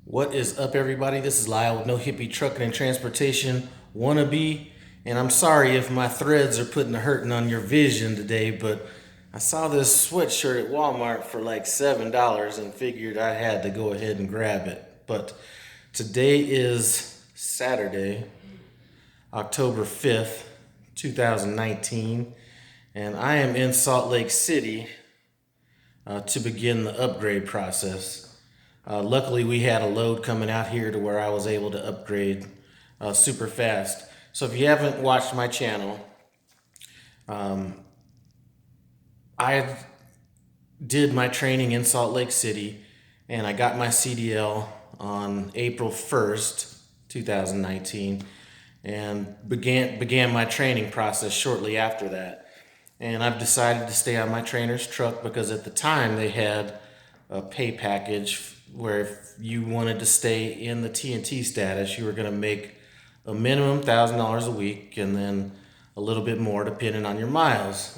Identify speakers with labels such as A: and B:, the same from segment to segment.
A: What is up, everybody? This is Lyle with No Hippie Trucking and Transportation Wannabe. And I'm sorry if my threads are putting a hurting on your vision today, but I saw this sweatshirt at Walmart for like $7 and figured I had to go ahead and grab it. But today is Saturday, October 5th, 2019, and I am in Salt Lake City to begin the upgrade process. Luckily, we had a load coming out here to where I was able to upgrade super fast. So if you haven't watched my channel, I did my training in Salt Lake City, and I got my CDL on April 1st, 2019, and began my training process shortly after that. And I've decided to stay on my trainer's truck because at the time they had a pay package where if you wanted to stay in the TNT status, you were going to make a minimum $1,000 a week and then a little bit more depending on your miles.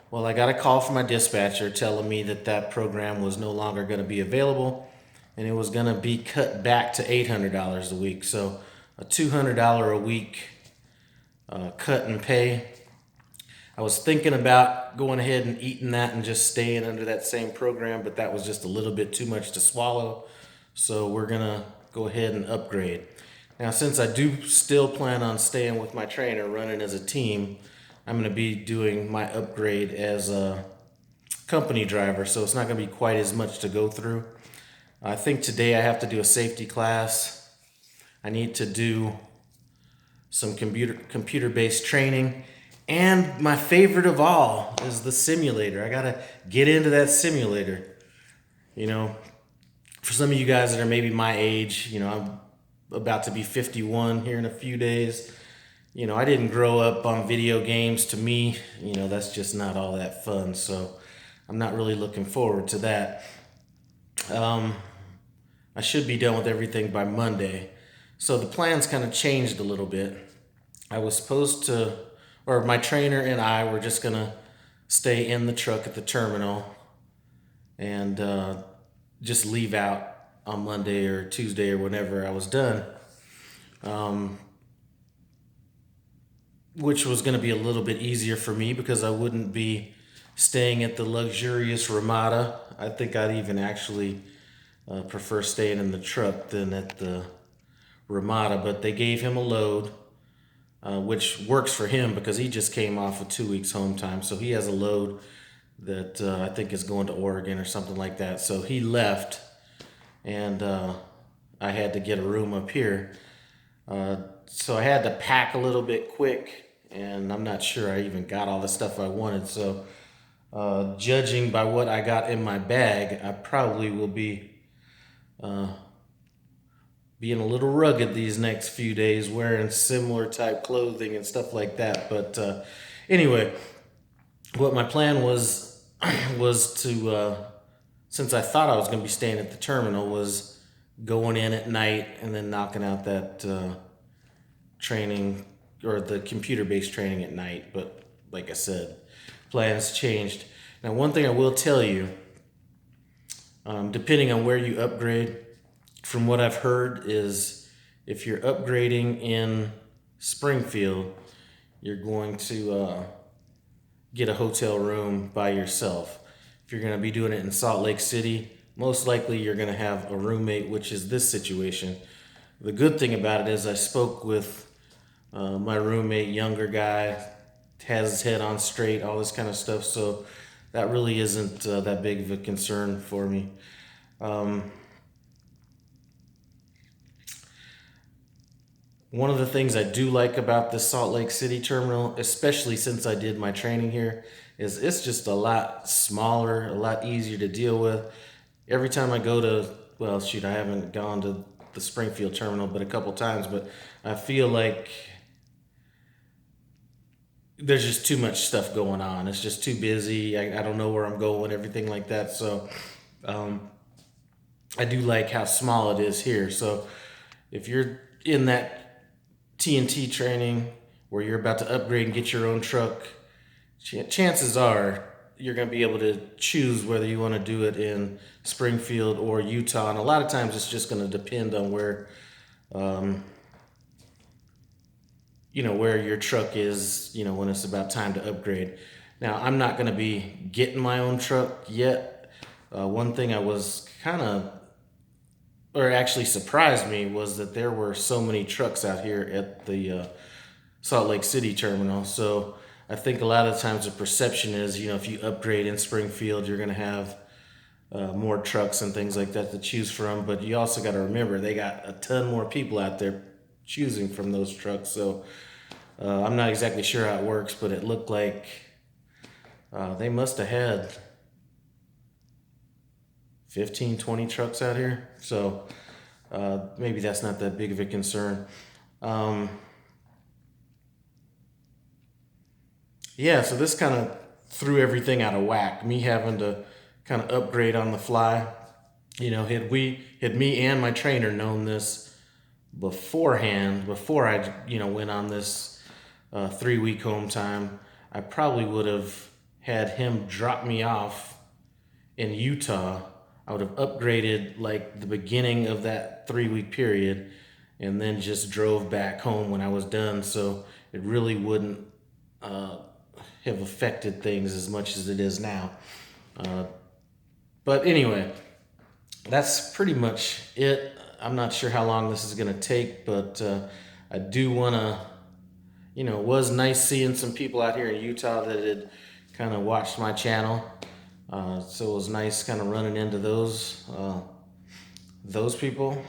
A: Well, I got a call from my dispatcher telling me that that program was no longer going to be available and it was going to be cut back to $800 a week. So a $200 a week cut in pay. I was thinking about going ahead and eating that and just staying under that same program, but that was just a little bit too much to swallow. So we're gonna go ahead and upgrade. Now, since I do still plan on staying with my trainer, running as a team, I'm gonna be doing my upgrade as a company driver, so it's not gonna be quite as much to go through. I think today I have to do a safety class. I need to do some computer-based training. And my favorite of all is the simulator. I gotta get into that simulator. You know, for some of you guys that are maybe my age, I'm about to be 51 here in a few days. I didn't grow up on video games. To me, that's just not all that fun. So I'm not really looking forward to that. I should be done with everything by Monday. So the plans kind of changed a little bit. I was supposed to, or my trainer and I were just going to stay in the truck at the terminal and just leave out on Monday or Tuesday or whenever I was done, which was going to be a little bit easier for me because I wouldn't be staying at the luxurious Ramada. I think I'd even actually prefer staying in the truck than at the Ramada, but they gave him a load. Which works for him because he just came off of 2 weeks home time. So he has a load that I think is going to Oregon or something like that. So he left and I had to get a room up here. So I had to pack a little bit quick and I'm not sure I even got all the stuff I wanted. So judging by what I got in my bag, I probably will be being a little rugged these next few days, wearing similar type clothing and stuff like that. But anyway, what my plan was to, since I thought I was going to be staying at the terminal, was going in at night and then knocking out that training or the computer-based training at night. But like I said, plans changed. Now, one thing I will tell you, depending on where you upgrade, from what I've heard is if you're upgrading in Springfield, you're going to get a hotel room by yourself. If you're going to be doing it in Salt Lake City, most likely you're going to have a roommate, which is this situation. The good thing about it is I spoke with my roommate, younger guy, has his head on straight, all this kind of stuff. So that really isn't that big of a concern for me. One of the things I do like about the Salt Lake City terminal, especially since I did my training here, is it's just a lot smaller, a lot easier to deal with. Every time I go to, well, shoot, I haven't gone to the Springfield terminal but a couple times, but I feel like there's just too much stuff going on. It's just too busy. I don't know where I'm going, everything like that. So I do like how small it is here. So if you're in that TNT training where you're about to upgrade and get your own truck, chances are you're going to be able to choose whether you want to do it in Springfield or Utah. And a lot of times it's just going to depend on where, where your truck is, when it's about time to upgrade. Now, I'm not going to be getting my own truck yet. One thing I was actually surprised me, was that there were so many trucks out here at the Salt Lake City terminal. So I think a lot of the times the perception is, if you upgrade in Springfield, you're going to have more trucks and things like that to choose from. But you also got to remember, they got a ton more people out there choosing from those trucks. So I'm not exactly sure how it works, but it looked like they must have had 15, 20 trucks out here. So maybe that's not that big of a concern. Yeah, so this kind of threw everything out of whack. Me having to kind of upgrade on the fly. Had me and my trainer known this beforehand, before I, went on this 3-week home time, I probably would have had him drop me off in Utah. I would have upgraded like the beginning of that 3-week period, and then just drove back home when I was done. So it really wouldn't have affected things as much as it is now. But anyway, that's pretty much it. I'm not sure how long this is going to take, but I do want to, it was nice seeing some people out here in Utah that had kind of watched my channel. So it was nice kind of running into those people.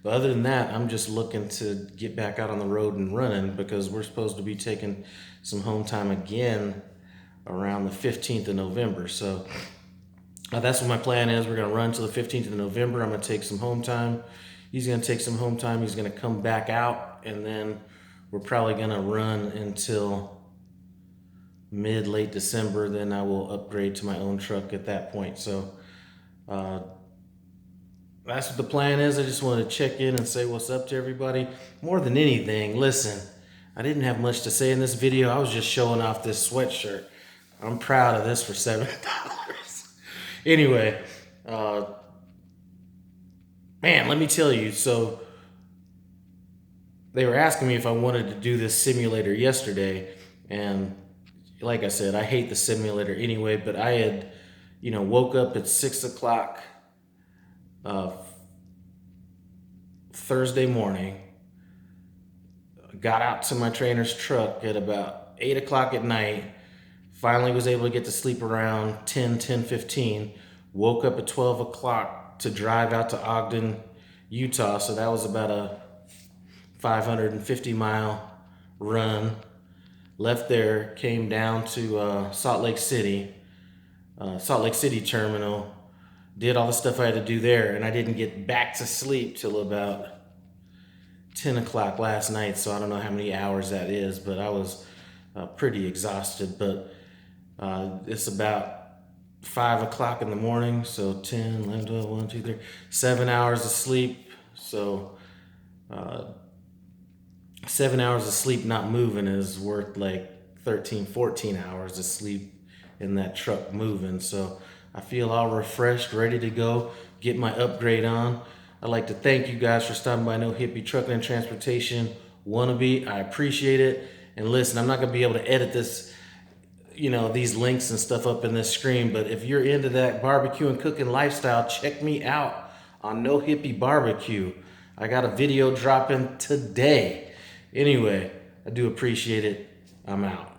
A: But other than that, I'm just looking to get back out on the road and running, because we're supposed to be taking some home time again around the 15th of November. So that's what my plan is. We're going to run till the 15th of November. I'm going to take some home time. He's going to take some home time. He's going to come back out, and then we're probably going to run until late December. Then I will upgrade to my own truck at that point. So that's what the plan is. I just wanted to check in and say what's up to everybody. More than anything, listen, I didn't have much to say in this video. I was just showing off this sweatshirt. I'm proud of this for $7. Anyway, man, let me tell you. So they were asking me if I wanted to do this simulator yesterday. And like I said, I hate the simulator anyway, but I had, woke up at 6 o'clock Thursday morning, got out to my trainer's truck at about 8 o'clock at night, finally was able to get to sleep around 10:15, woke up at 12 o'clock to drive out to Ogden, Utah. So that was about a 550-mile run. Left there, came down to Salt Lake City terminal, did all the stuff I had to do there, and I didn't get back to sleep till about 10 o'clock last night. So I don't know how many hours that is, but I was pretty exhausted. But it's about 5 o'clock in the morning, so 10, 11, 12, 1, 2, 3, 7 hours of sleep. So 7 hours of sleep not moving is worth like 13, 14 hours of sleep in that truck moving. So I feel all refreshed, ready to go, get my upgrade on. I'd like to thank you guys for stopping by No Hippie Trucking and Transportation Wannabe. I appreciate it. And listen, I'm not going to be able to edit this, these links and stuff up in this screen, but if you're into that barbecue and cooking lifestyle, check me out on nohippiebbq. I got a video dropping today. Anyway, I do appreciate it. I'm out.